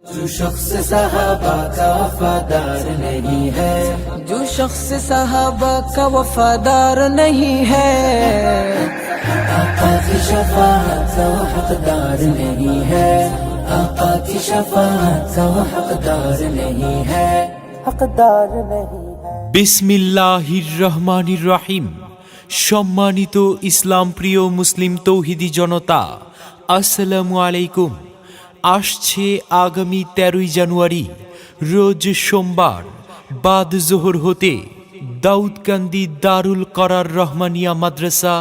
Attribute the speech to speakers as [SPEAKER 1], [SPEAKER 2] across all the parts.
[SPEAKER 1] जो शख्स सहाबा का वफादार नहीं है,
[SPEAKER 2] जो शख्स सहाबा का वफादार नहीं है,
[SPEAKER 1] आका की शफाअत का वो हकदार नहीं है, आका की शफाअत का वो हकदार नहीं है, हकदार नहीं है।
[SPEAKER 3] বিসমিল্লাহির রহমানির রহিম। সম্মানিত ইসলাম প্রিয় মুসলিম তৌহিদি জনতা, আসসালামু আলাইকুম। আসছে আগামী 13ই জানুয়ারি রোজ সোমবার বাদ জোহর হতে দাউদকান্দি দারুল করার রহমানিয়া মাদ্রাসা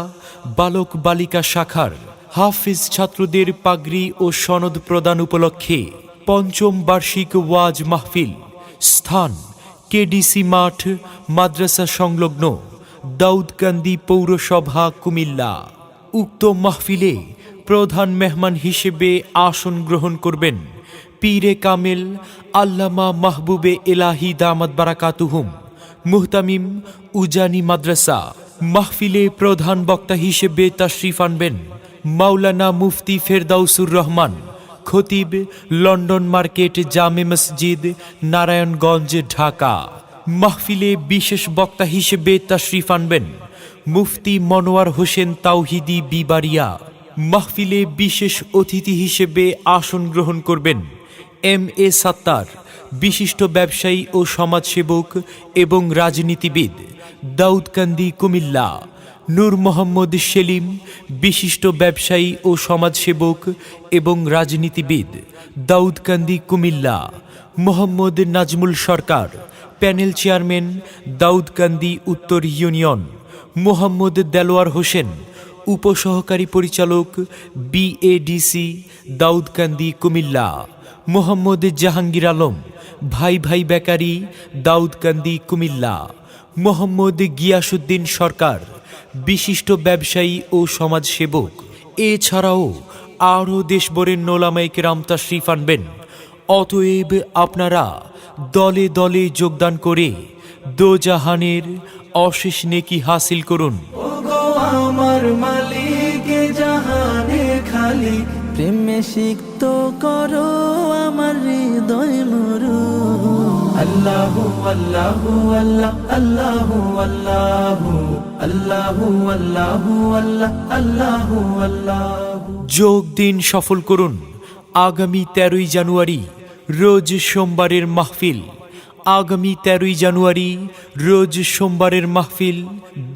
[SPEAKER 3] বালক বালিকা শাখার হাফিজ ছাত্রদের পাগড়ি ও সনদ প্রদান উপলক্ষে পঞ্চম বার্ষিক ওয়াজ মাহফিল। স্থান কেডিসি মাঠ, মাদ্রাসা সংলগ্ন, দাউদকান্দি পৌরসভা, কুমিল্লা। উক্ত মাহফিলে প্রধান মেহমান হিসেবে আসন গ্রহণ করবেন পীরে কামেল আল্লামা মাহবুবে এলাহি দামাত বারাকাতুহুম, মুহতামিম উজানি মাদ্রাসা। মাহফিলে প্রধান বক্তা হিসেবে তাশরিফ আনবেন মাওলানা মুফতি ফেরদাউসুর রহমান, খতিব, লন্ডন মার্কেট, জামে মসজিদ, নারায়ণগঞ্জ, ঢাকা। মাহফিলে বিশেষ বক্তা হিসেবে তাশরিফ আনবেন মুফতি মনোয়ার হোসেন তাওহিদি বিবারিয়া। মাহফিলে বিশেষ অতিথি হিসেবে আসন গ্রহণ করবেন এম.এ. সাত্তার, বিশিষ্ট ব্যবসায়ী ও সমাজসেবক এবং রাজনীতিবিদ, দাউদকান্দি, কুমিল্লা। নূর মোহাম্মদ সেলিম, বিশিষ্ট ব্যবসায়ী ও সমাজসেবক এবং রাজনীতিবিদ, দাউদকান্দি, কুমিল্লা। মোহাম্মদ নাজমুল সরকার, প্যানেল চেয়ারম্যান, দাউদকান্দি উত্তর ইউনিয়ন। মোহাম্মদ দেলোয়ার হোসেন, উপসহকারী পরিচালক, বিএডিসি, দাউদকান্দি, কুমিল্লা। মোহাম্মদ জাহাঙ্গীর আলম, ভাই ভাই বেকারি, দাউদকান্দি, কুমিল্লা। মোহাম্মদ গিয়াসউদ্দিন সরকার, বিশিষ্ট ব্যবসায়ী ও সমাজসেবক। এছাড়াও আরও দেশবরেণ্য ওলামায়ে কেরাম তাশরিফ আনবেন। অতএব আপনারা দলে দলে যোগদান করে দোজাহানের অশেষ নেকি হাসিল করুন।
[SPEAKER 1] ওগো আমার মালিক, জাহানে খালিক, প্রেমে সিক্ত করো আমার হৃদয় মরু। আল্লাহু আল্লাহু আল্লাহ, আল্লাহু আল্লাহু, আল্লাহু আল্লাহু আল্লাহ, আল্লাহু আল্লাহু।
[SPEAKER 3] যোগ দিন সফল করুন আগামী 13ই জানুয়ারি রোজ সোমবারের মাহফিল। আগামী 13ই জানুয়ারি রোজ সোমবারের মাহফিল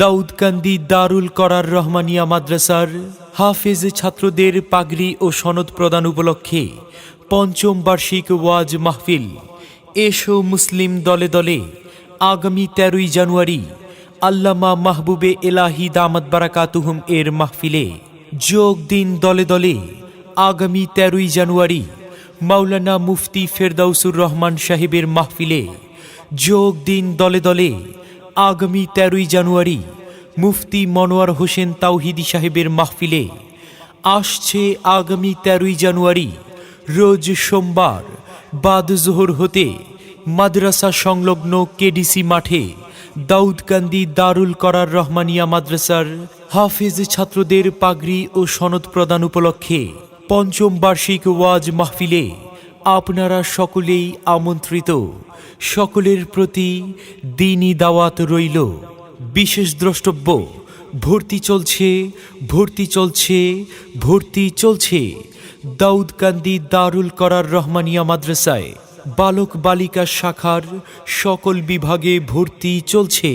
[SPEAKER 3] দাউদকান্দি দারুল করার রহমানিয়া মাদ্রাসার হাফেজ ছাত্রদের পাগড়ি ও সনদ প্রদান উপলক্ষে পঞ্চম বার্ষিক ওয়াজ মাহফিল। এসো মুসলিম দলে দলে আগামী 13ই জানুয়ারি আল্লামা মাহবুবে এলাহি দামাত বারাকাতুহুম এর মাহফিলে যোগ দিন দলে দলে। আগামী 13ই জানুয়ারি মাওলানা মুফতি ফেরদাউসুর রহমান সাহেবের মাহফিলে যোগ দিন দলে দলে। আগামী 13ই জানুয়ারি মুফতি মনোয়ার হোসেন তাওহিদি সাহেবের মাহফিলে। আসছে আগামী 13ই জানুয়ারি রোজ সোমবার বাদ জোহর হতে মাদ্রাসা সংলগ্ন কেডিসি মাঠে দাউদকান্দি দারুল করার রহমানিয়া মাদ্রাসার হাফেজ ছাত্রদের পাগড়ি ও সনদ প্রদান উপলক্ষে পঞ্চম বার্ষিক ওয়াজ মাহফিলে আপনারা সকলেই আমন্ত্রিত। সকলের প্রতি দ্বীনি দাওয়াত রইল। বিশেষ দ্রষ্টব্য, ভর্তি চলছে, ভর্তি চলছে, ভর্তি চলছে দাউদকান্দি দারুল করার রহমানিয়া মাদ্রাসায় বালক বালিকা শাখার সকল বিভাগে ভর্তি চলছে।